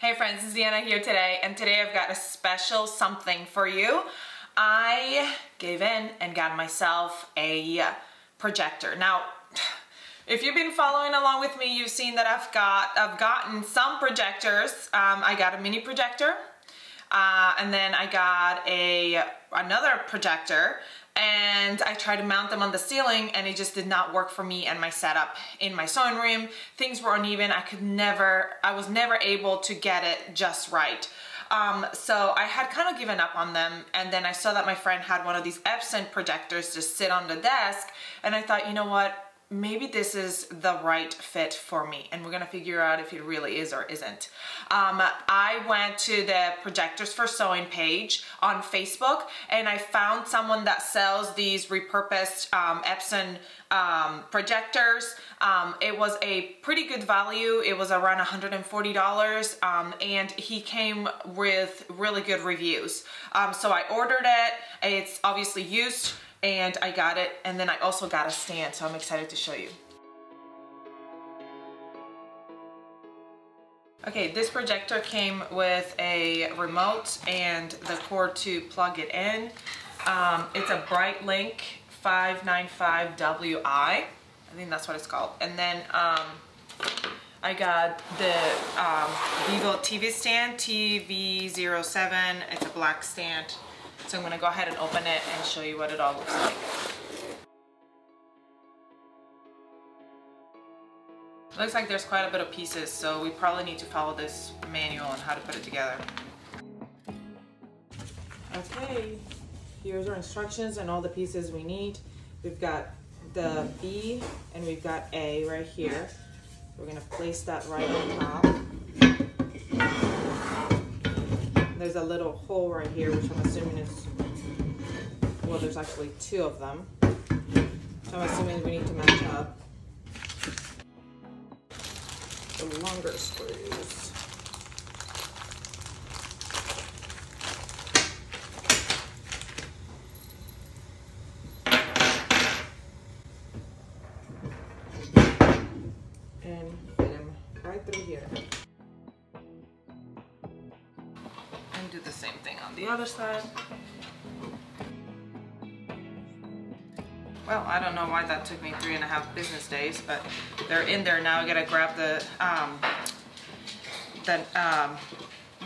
Hey friends, this is Deanna here today, and today I've got a special something for you. I gave in and got myself a projector. Now, if you've been following along with me, you've seen that I've gotten some projectors. I got a mini projector, and then I got another projector, and I tried to mount them on the ceiling, and it just did not work for me and my setup in my sewing room. Things were uneven. I was never able to get it just right. So I had kind of given up on them, and then I saw that my friend had one of these Epson projectors just sit on the desk, and I thought, you know what? Maybe this is the right fit for me, and we're gonna figure out if it really is or isn't. I went to the Projectors for Sewing page on Facebook, and I found someone that sells these repurposed Epson projectors. It was a pretty good value. It was around $140, and he came with really good reviews. So I ordered it. It's obviously used, and I got it, and then I also got a stand, so I'm excited to show you. Okay, this projector came with a remote and the cord to plug it in. It's a Bright Link 595WI. I think that's what it's called. And then I got the Vivo TV stand, TV07. It's a black stand. So I'm gonna go ahead and open it and show you what it all looks like. Looks like there's quite a bit of pieces, so we probably need to follow this manual on how to put it together. Okay, here's our instructions and all the pieces we need. We've got the B and we've got A right here. We're gonna place that right on top. There's a little hole right here, which I'm assuming is, well, there's actually two of them. So I'm assuming we need to match up the longer screws. And fit them right through here. And do the same thing on the other side. Well, I don't know why that took me 3.5 business days, but they're in there now. I gotta grab the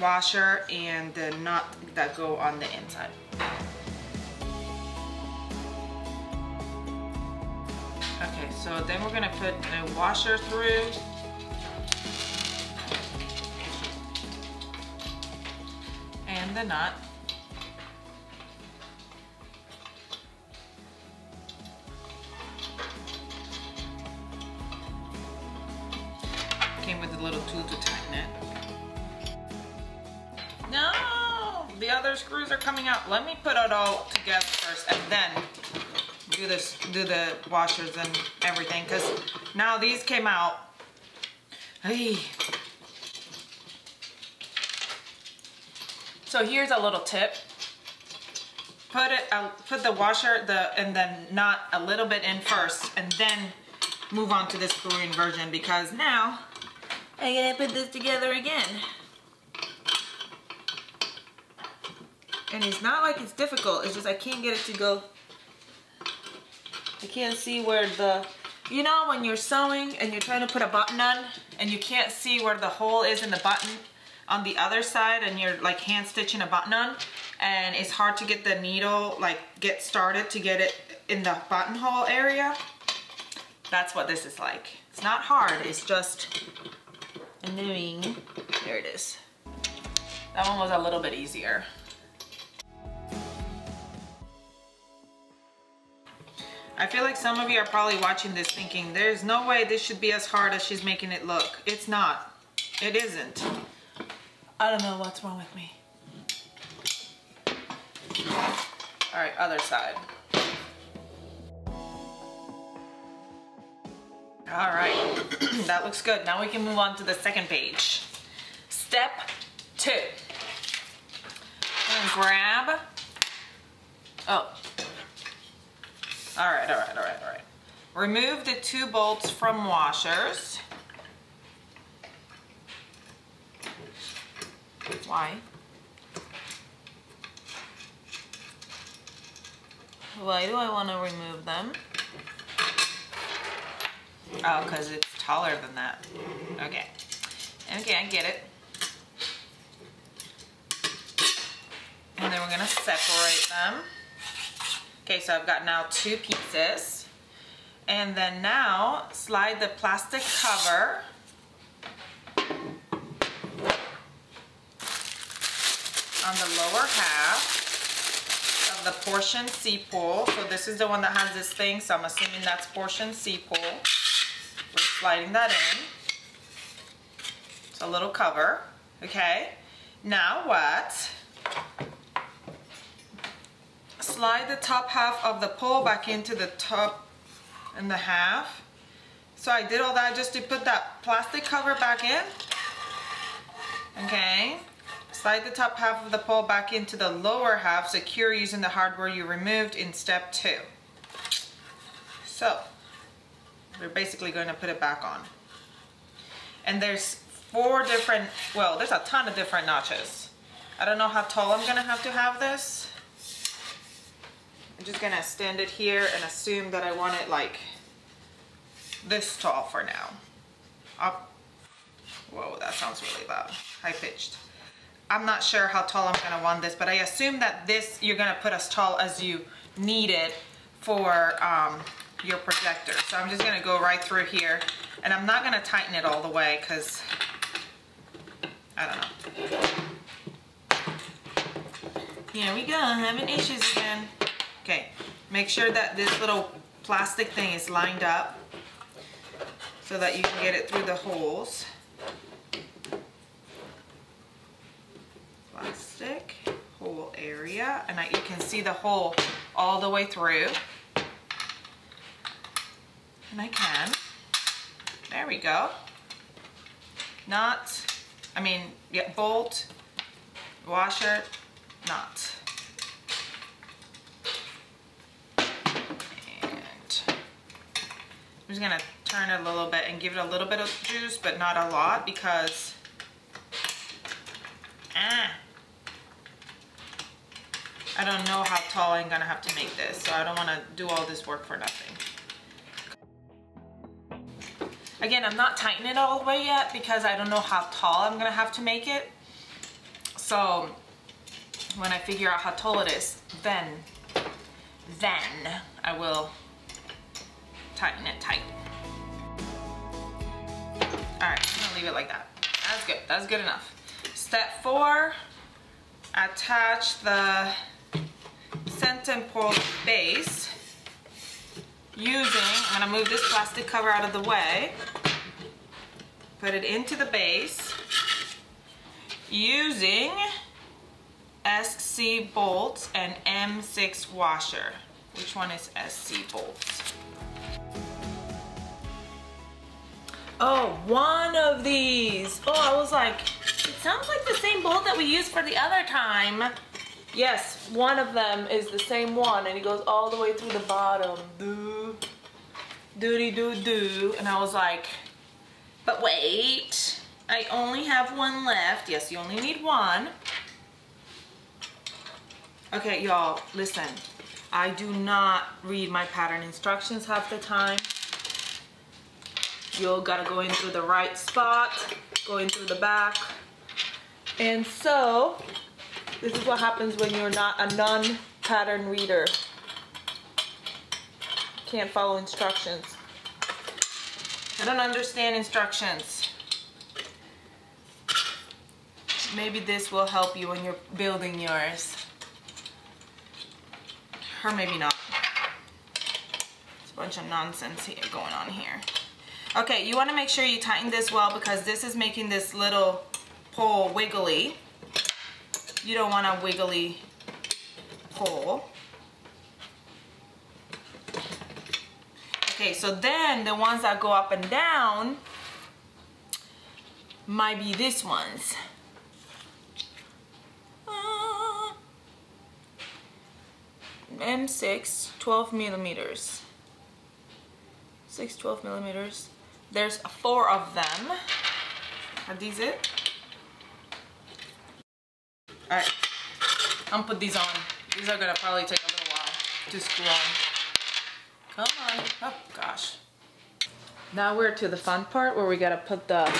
washer and the nut that go on the inside. Okay, so then we're gonna put the washer through. And the nut. Came with a little tool to tighten it. No! The other screws are coming out. Let me put it all together first and then do the washers and everything, because now these came out. Hey. So here's a little tip. Put the washer and then nut a little bit in first, and then move on to the screw-in version, because now I gotta put this together again. And it's not like it's difficult, it's just I can't get it to go. I can't see where you know when you're sewing and you're trying to put a button on and you can't see where the hole is in the button on the other side, and you're like hand stitching a button on, and it's hard to get the needle, like get started to get it in the buttonhole area. That's what this is like. It's not hard, it's just annoying. There it is. That one was a little bit easier. I feel like some of you are probably watching this thinking, there's no way this should be as hard as she's making it look. It's not. It isn't. I don't know what's wrong with me. All right, other side. All right, that looks good. Now we can move on to the second page. Step 2. I'm gonna grab, oh. All right. Remove the 2 bolts from washers. Why? Why do I want to remove them? Oh, because it's taller than that. Okay. Okay, I get it. And then we're going to separate them. Okay, so I've got now 2 pieces. And then now slide the plastic cover on the lower half of the portion C-pole. So this is the one that has this thing, so I'm assuming that's portion C-pole. We're sliding that in. It's a little cover, okay? Now what? Slide the top half of the pole back into the top and the half. So I did all that just to put that plastic cover back in. Okay. Slide the top half of the pole back into the lower half, secure using the hardware you removed in step 2. So we're basically going to put it back on. And there's 4 different, well, there's a ton of different notches. I don't know how tall I'm going to have this. I'm just going to stand it here and assume that I want it like this tall for now. Up. Whoa, that sounds really loud. High pitched. I'm not sure how tall I'm going to want this, but I assume that this you're going to put as tall as you need it for your projector. So I'm just going to go right through here, and I'm not going to tighten it all the way because I don't know. Here we go, having issues again. Okay, make sure that this little plastic thing is lined up so that you can get it through the holes. Plastic hole area, and you can see the hole all the way through. And I can. There we go. Bolt, washer, knot. And I'm just gonna turn it a little bit and give it a little bit of juice, but not a lot, because I don't know how tall I'm gonna have to make this, so I don't wanna do all this work for nothing. Again, I'm not tightening it all the way yet because I don't know how tall I'm gonna have to make it. So when I figure out how tall it is, then I will tighten it tight. All right, I'm gonna leave it like that. That's good, that's good enough. Step 4, attach the center pole base using, I'm gonna move this plastic cover out of the way, put it into the base using SC bolts and M6 washer. Which one is SC bolts? Oh, one of these. Oh, I was like, it sounds like the same bolt that we used for the other time. Yes, one of them is the same one, and it goes all the way through the bottom. Doody-doo-doo. And I was like, but wait, I only have one left. Yes, you only need one. Okay, y'all, listen. I do not read my pattern instructions half the time. You gotta go in through the right spot, go in through the back. And so, this is what happens when you're not a non-pattern reader. Can't follow instructions. I don't understand instructions. Maybe this will help you when you're building yours. Or maybe not. There's a bunch of nonsense here going on here. Okay, you want to make sure you tighten this well because this is making this little pole wiggly. You don't want a wiggly pole. Okay, so then the ones that go up and down might be these ones. M6, 12 millimeters. 12 millimeters. There's 4 of them. Are these it? All right, I'm gonna put these on. These are gonna probably take a little while to screw on. Come on, oh gosh. Now we're to the fun part where we gotta put the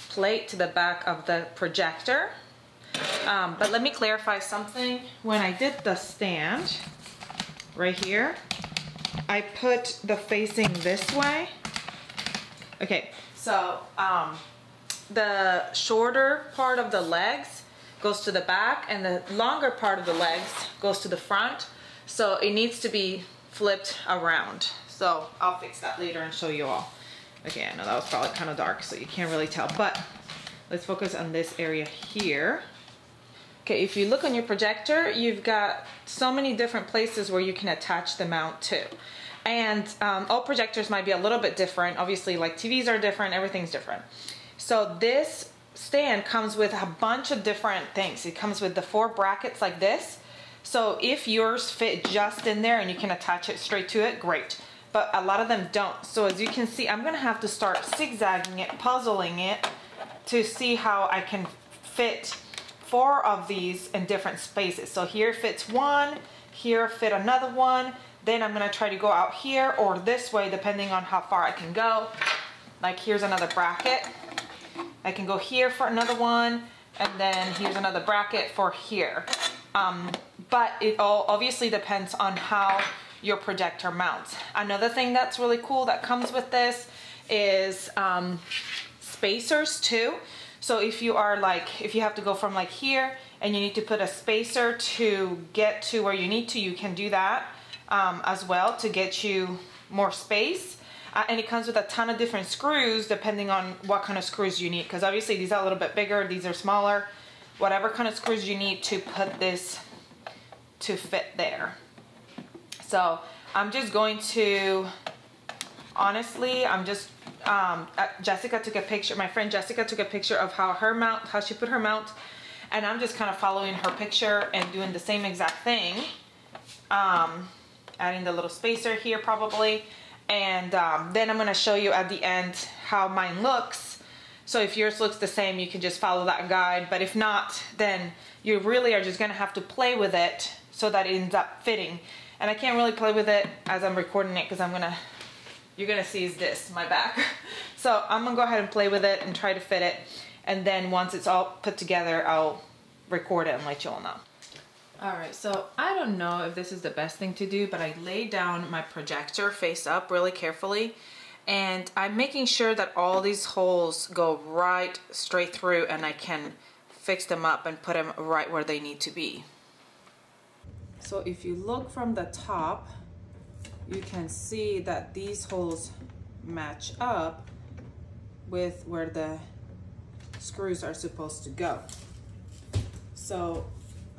plate to the back of the projector. But let me clarify something. When I did the stand right here, I put the facing this way. Okay, so the shorter part of the legs goes to the back and the longer part of the legs goes to the front. So it needs to be flipped around. So I'll fix that later and show you all. Okay, I know that was probably kind of dark, so you can't really tell, but let's focus on this area here. Okay, if you look on your projector, you've got so many different places where you can attach the mount to. And all projectors might be a little bit different. Obviously, like TVs are different, everything's different. So this stand comes with a bunch of different things. It comes with the 4 brackets like this. So if yours fit just in there and you can attach it straight to it, great. But a lot of them don't. So as you can see, I'm gonna have to start zigzagging it, puzzling it to see how I can fit 4 of these in different spaces. So here fits one, here fit another one. Then I'm gonna try to go out here or this way, depending on how far I can go. Like here's another bracket. I can go here for another one, and then here's another bracket for here. But it all obviously depends on how your projector mounts. Another thing that's really cool that comes with this is spacers too. So if you are like, if you have to go from like here and you need to put a spacer to get to where you need to, you can do that as well to get you more space. And it comes with a ton of different screws depending on what kind of screws you need, because obviously these are a little bit bigger, these are smaller. Whatever kind of screws you need to put this to fit there. So I'm just going to, honestly, I'm just, Jessica took a picture, my friend Jessica took a picture of how she put her mount, and I'm just kind of following her picture and doing the same exact thing. Adding the little spacer here probably, and then I'm gonna show you at the end how mine looks. So if yours looks the same, you can just follow that guide, but if not, then you really are just gonna have to play with it so that it ends up fitting. And I can't really play with it as I'm recording it because you're gonna see is this, my back. So I'm gonna go ahead and play with it and try to fit it. And then once it's all put together, I'll record it and let you all know. All right, so I don't know if this is the best thing to do, but I laid down my projector face up really carefully. And I'm making sure that all these holes go right straight through and I can fix them up and put them right where they need to be. So if you look from the top, you can see that these holes match up with where the screws are supposed to go. So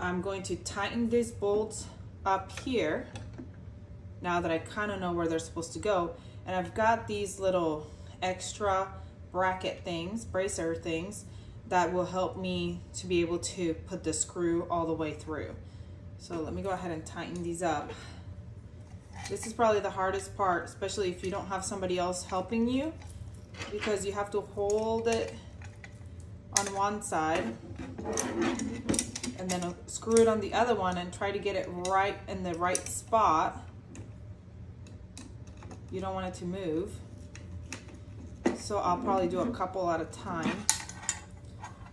I'm going to tighten these bolts up here now that I kind of know where they're supposed to go. And I've got these little extra bracket things, bracer things, that will help me to be able to put the screw all the way through. So let me go ahead and tighten these up. This is probably the hardest part, especially if you don't have somebody else helping you, because you have to hold it on one side and then screw it on the other one and try to get it right in the right spot. You don't want it to move. So I'll probably do a couple at a time.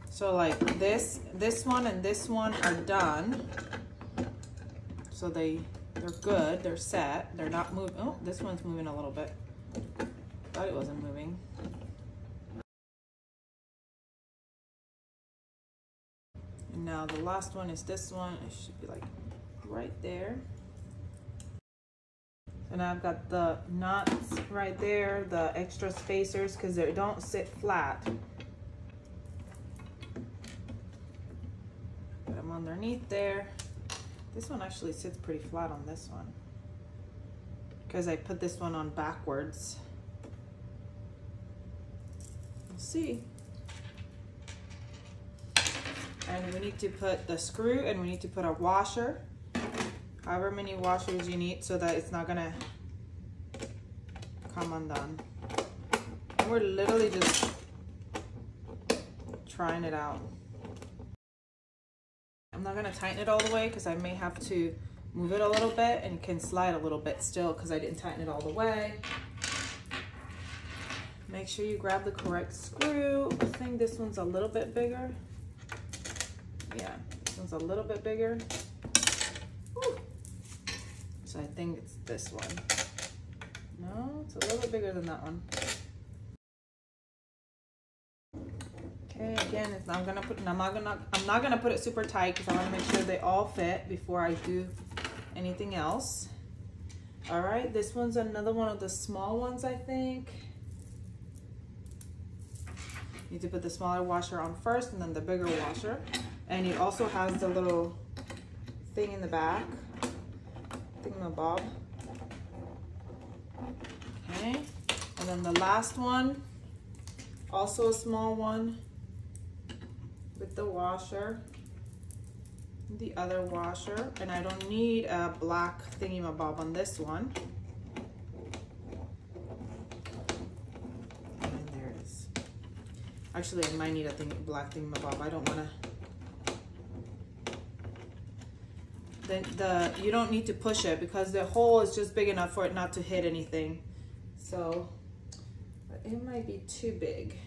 So like this one and this one are done. So they're good, they're set. They're not moving. Oh, this one's moving a little bit. Thought it wasn't moving. And now the last one is this one. It should be like right there. And I've got the nuts right there, the extra spacers, because they don't sit flat. Put them underneath there. This one actually sits pretty flat on this one, because I put this one on backwards. We'll see. And we need to put the screw, and we need to put a washer. However many washers you need so that it's not gonna come undone. And we're literally just trying it out. I'm not gonna tighten it all the way because I may have to move it a little bit, and it can slide a little bit still because I didn't tighten it all the way. Make sure you grab the correct screw. I think this one's a little bit bigger. Yeah, this one's a little bit bigger. Woo. So I think it's this one. No, it's a little bit bigger than that one. Okay, again, I'm not gonna put it super tight because I want to make sure they all fit before I do anything else. All right, this one's another one of the small ones, I think. You need to put the smaller washer on first and then the bigger washer. And it also has the little thing in the back, thingamabob. Okay, and then the last one, also a small one with the washer, the other washer, and I don't need a black thingamabob on this one. And there it is. Actually, I might need a black thingamabob. I don't want to. Then you don't need to push it because the hole is just big enough for it not to hit anything. So, but it might be too big.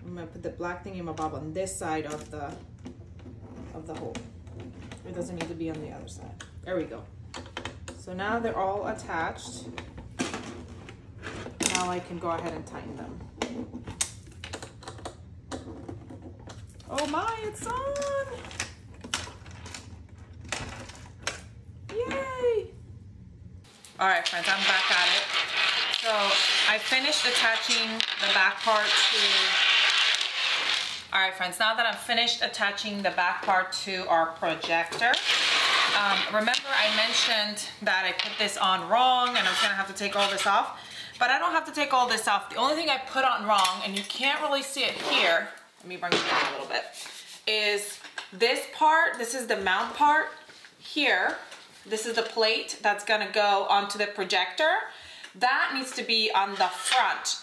I'm gonna put the black thingamabob on this side of the hole. It doesn't need to be on the other side. There we go. So now they're all attached. Now I can go ahead and tighten them. Oh my, it's on! Yay! All right, friends, I'm back at it. So I finished attaching the back part to... All right, friends, now that I've finished attaching the back part to our projector, remember I mentioned that I put this on wrong and I was gonna have to take all this off, but I don't have to take all this off. The only thing I put on wrong, and you can't really see it here, let me bring it down a little bit, is this part. This is the mount part here. This is the plate that's gonna go onto the projector. That needs to be on the front.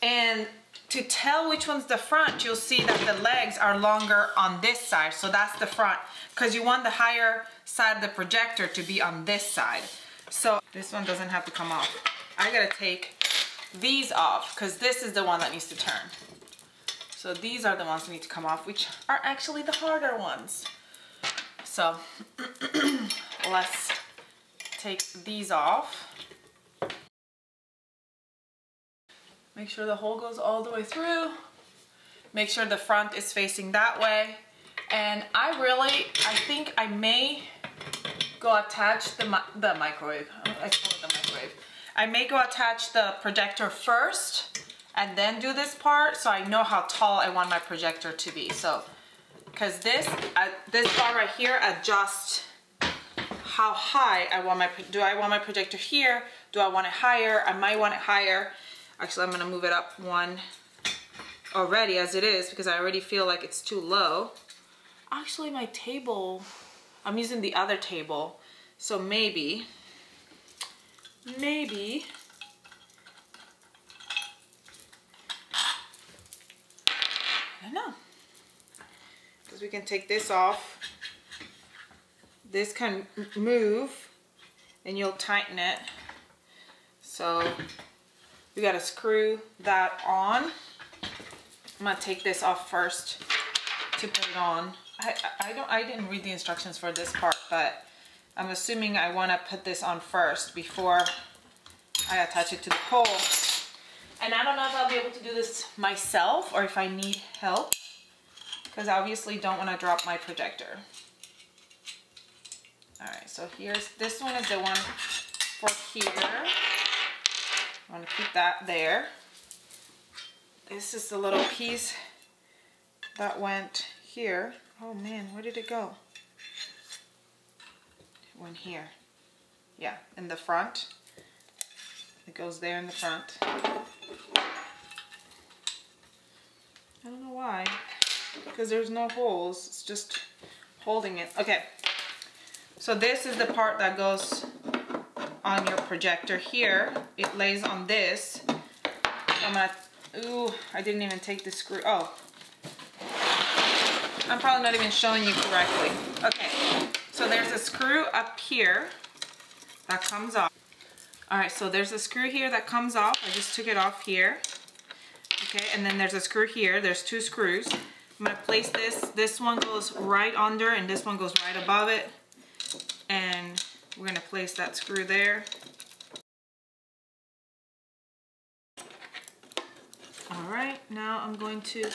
And to tell which one's the front, you'll see that the legs are longer on this side. So that's the front, because you want the higher side of the projector to be on this side. So this one doesn't have to come off. I gotta take these off because this is the one that needs to turn. So these are the ones that need to come off, which are actually the harder ones. So let's take these off. Make sure the hole goes all the way through. Make sure the front is facing that way. And I think I may go attach the microwave. I call it the microwave. I may go attach the projector first and then do this part so I know how tall I want my projector to be. So, because this bar right here adjusts how high I want do I want my projector here? Do I want it higher? I might want it higher. Actually, I'm gonna move it up one already as it is because I already feel like it's too low. Actually, my table, I'm using the other table. So maybe, I don't know. Because we can take this off. This can move and you'll tighten it. So we gotta screw that on. I'm gonna take this off first to put it on. I didn't read the instructions for this part, but I'm assuming I wanna put this on first before I attach it to the pole. And I don't know if I'll be able to do this myself or if I need help, because I obviously don't wanna drop my projector. All right, so this one is the one for here. I want to keep that there. This is the little piece that went here. Oh man, where did it go? It went here. Yeah, in the front. It goes there in the front. I don't know why, because there's no holes. It's just holding it. Okay, so this is the part that goes on your projector here. It lays on this. So I'm gonna, ooh, I didn't even take the screw. Oh. I'm probably not even showing you correctly. Okay, so there's a screw up here that comes off. All right, so there's a screw here that comes off. I just took it off here. Okay, and then there's a screw here. There's 2 screws. I'm gonna place this. This one goes right under and this one goes right above it. And we're gonna place that screw there. All right, now I'm going to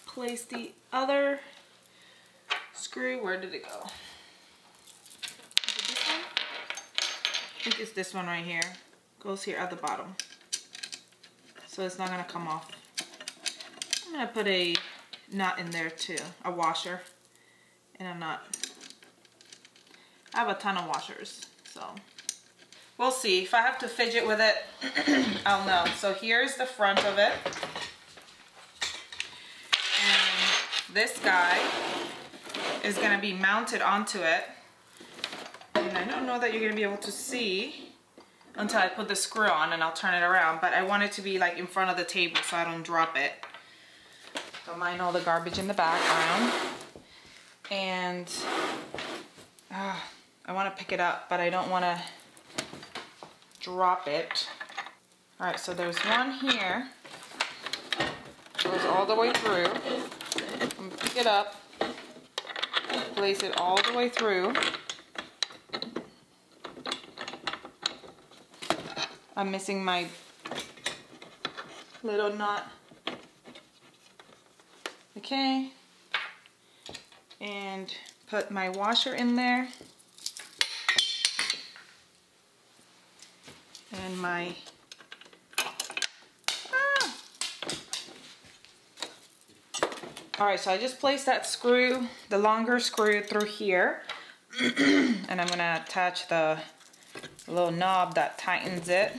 place the other screw. Where did it go? Is it this one? I think it's this one right here. Goes here at the bottom. So it's not gonna come off. I'm gonna put a nut in there too, a washer and a nut. I have a ton of washers, so we'll see. If I have to fidget with it, I'll know. So here's the front of it. And this guy is gonna be mounted onto it. And I don't know that you're gonna be able to see until I put the screw on, and I'll turn it around, but I want it to be like in front of the table so I don't drop it. Don't mind all the garbage in the background. And I want to pick it up, but I don't want to drop it. All right, so there's one here. Goes all the way through. I'm gonna pick it up, place it all the way through. I'm missing my little nut. Okay. And put my washer in there. And my Alright, so I just placed that screw, the longer screw, through here. And I'm gonna attach the little knob that tightens it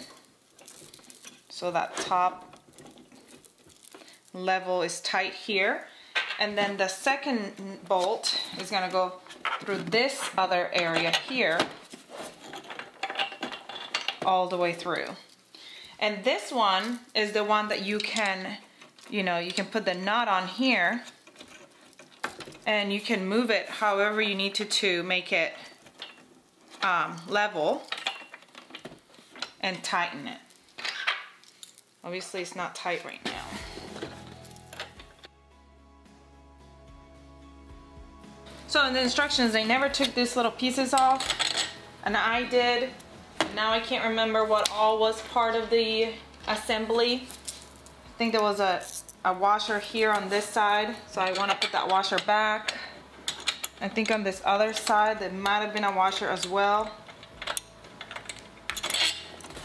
so that top level is tight here. And then the second bolt is gonna go through this other area here all the way through. And this one is the one that you can, you know, you can put the nut on here and you can move it however you need to make it level and tighten it. Obviously it's not tight right now. So in the instructions, they never took these little pieces off, and I did. Now I can't remember what all was part of the assembly. I think there was a washer here on this side, so I want to put that washer back. I think on this other side there might have been a washer as well.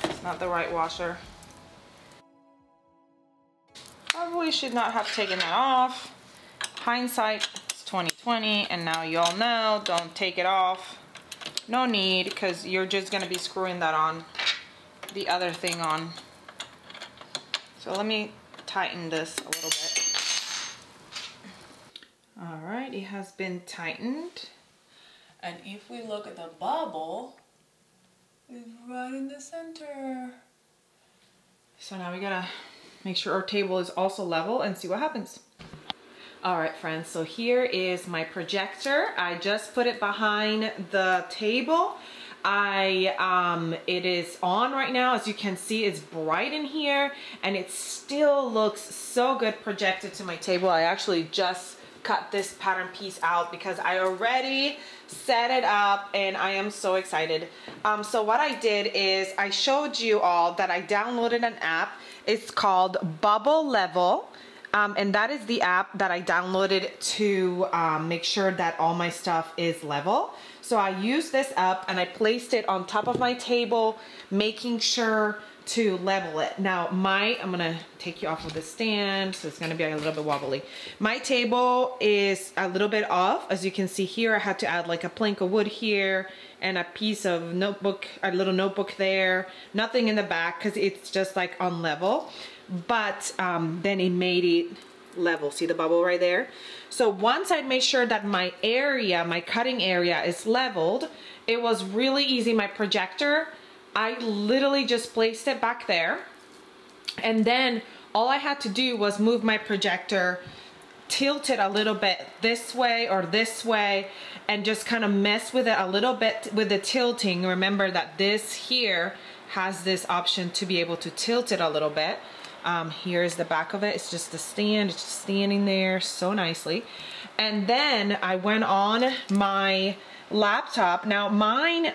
It's not the right washer. Probably should not have taken that off. Hindsight is 20/20, and now you all know, don't take it off. No need, because you're just going to be screwing that on, the other thing on. So let me tighten this a little bit. Alright, it has been tightened. And if we look at the bubble, it's right in the center. So now we gotta make sure our table is also level and see what happens. Alright friends, so here is my projector. I just put it behind the table. It is on right now. As you can see, it's bright in here and it still looks so good projected to my table. I actually just cut this pattern piece out because I already set it up and I am so excited. So what I did is I showed you all that I downloaded an app. It's called Bubble Level. And that is the app that I downloaded to make sure that all my stuff is level. So I used this app and I placed it on top of my table, making sure to level it. Now I'm gonna take you off of the stand, so it's gonna be a little bit wobbly. My table is a little bit off. As you can see here, I had to add like a plank of wood here and a piece of notebook, a little notebook there. Nothing in the back because it's just like on level. But then it made it level. See the bubble right there? So once I made sure that my area, my cutting area is leveled, it was really easy. My projector, I literally just placed it back there. And then all I had to do was move my projector tilt it a little bit this way or this way and just kind of mess with it a little bit with the tilting. Remember that this here has this option to be able to tilt it a little bit. Here's the back of it. It's just a stand. It's just standing there so nicely. And then I went on my laptop. Now mine,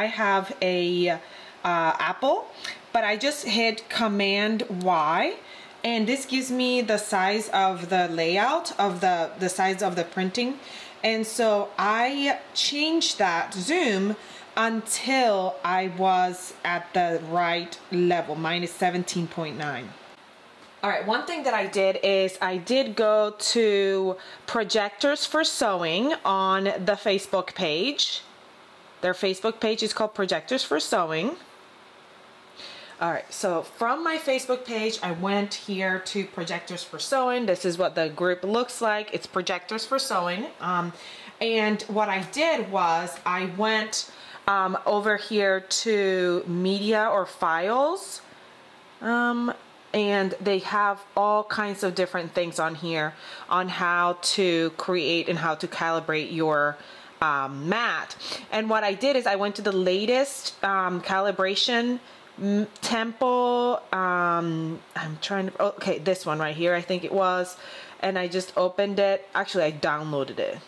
I have a Apple, but I just hit Command Y, and this gives me the size of the layout of the size of the printing. And so I changed that zoom until I was at the right level. Mine is 17.9. All right, one thing that I did is I did go to Projectors for Sewing on the Facebook page. Their Facebook page is called Projectors for Sewing. All right, so from my Facebook page, I went here to Projectors for Sewing. This is what the group looks like. It's Projectors for Sewing. And what I did was I went over here to Media or Files. And they have all kinds of different things on here on how to create and how to calibrate your mat. And what I did is I went to the latest calibration tempo. I'm trying to, okay, this one right here, I think it was. And I just opened it. Actually, I downloaded it.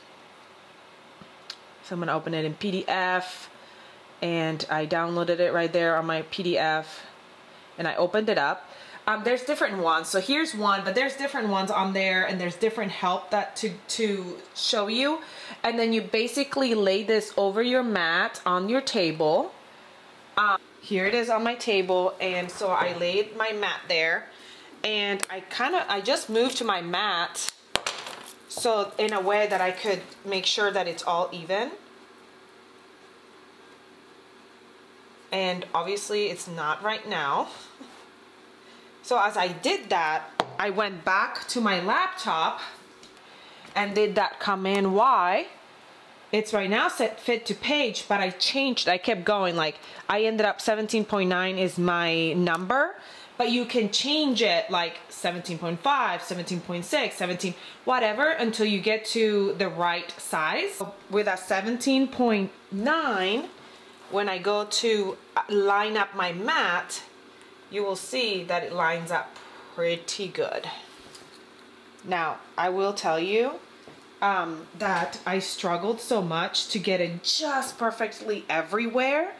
So I'm gonna open it in PDF, and I downloaded it right there on my PDF, and I opened it up. There's different ones. So here's one, but there's different ones on there, and there's different help that to show you. And then you basically lay this over your mat on your table. Here it is on my table, and so I laid my mat there, and I just moved to my mat so in a way that I could make sure that it's all even. And obviously it's not right now. So as I did that, I went back to my laptop and did that Command Y. It's right now set fit to page, but I changed, I kept going. Like I ended up 17.9 is my number, but you can change it like 17.5, 17.6, 17, whatever, until you get to the right size. With a 17.9, when I go to line up my mat, you will see that it lines up pretty good. Now, I will tell you that I struggled so much to get it just perfectly everywhere,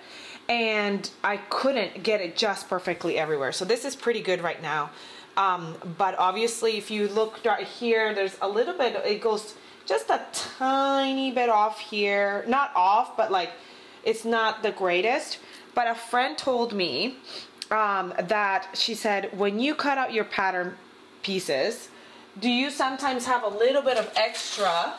and I couldn't get it just perfectly everywhere. So this is pretty good right now. But obviously, if you look right here, there's a little bit, it goes just a tiny bit off here. Not off, but like, it's not the greatest. But a friend told me that she said, when you cut out your pattern pieces, do you sometimes have a little bit of extra,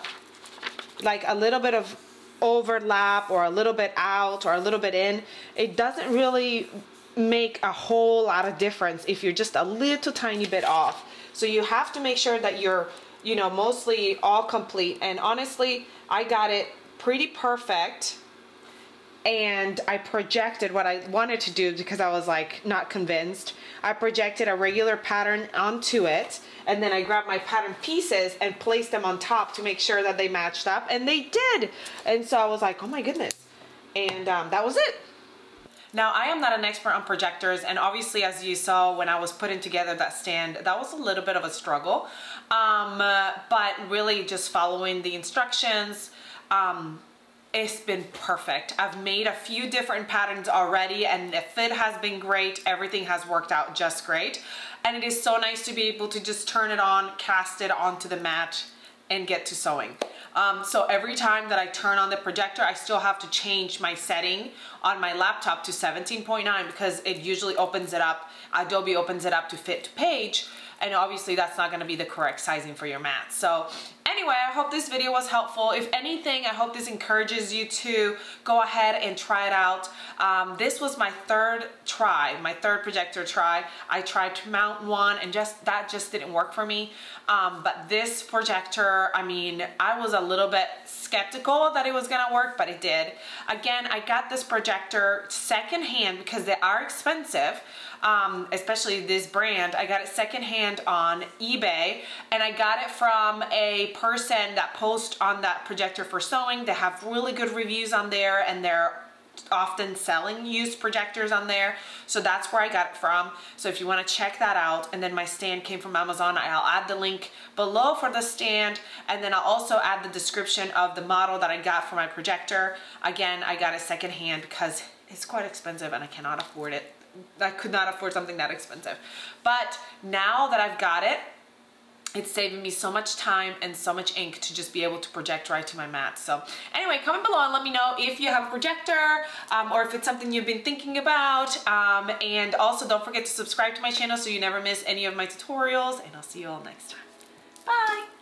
like a little bit of overlap or a little bit out or a little bit in? It doesn't really make a whole lot of difference if you're just a little tiny bit off. So you have to make sure that you're, you know, mostly all complete. And honestly, I got it pretty perfect. And I projected what I wanted to do because I was like not convinced. I projected a regular pattern onto it, and then I grabbed my pattern pieces and placed them on top to make sure that they matched up, and they did. And so I was like, oh my goodness. And that was it. Now, I am not an expert on projectors, and obviously, as you saw when I was putting together that stand, that was a little bit of a struggle. But really just following the instructions, it's been perfect. I've made a few different patterns already, and the fit has been great. Everything has worked out just great. And it is so nice to be able to just turn it on, cast it onto the mat, and get to sewing. So every time that I turn on the projector, I still have to change my setting on my laptop to 17.9 because it usually opens it up, Adobe opens it up to fit to page, and obviously that's not gonna be the correct sizing for your mat. So anyway, I hope this video was helpful. If anything, I hope this encourages you to go ahead and try it out. This was my third projector try. I tried to mount one, and that just didn't work for me. But this projector, I mean, I was a little bit skeptical that it was gonna work, but it did. Again, I got this projector secondhand because they are expensive. especially this brand. I got it secondhand on eBay, and I got it from a person that posts on that Projector for Sewing. They have really good reviews on there, and they're often selling used projectors on there, so that's where I got it from. So if you want to check that out. And then my stand came from Amazon. I'll add the link below for the stand, and then I'll also add the description of the model that I got for my projector. Again, I got it secondhand because it's quite expensive and I cannot afford it. I could not afford something that expensive. But now that I've got it, it's saving me so much time and so much ink to just be able to project right to my mat. So anyway, comment below and let me know if you have a projector, or if it's something you've been thinking about. And also don't forget to subscribe to my channel so you never miss any of my tutorials, and I'll see you all next time. Bye.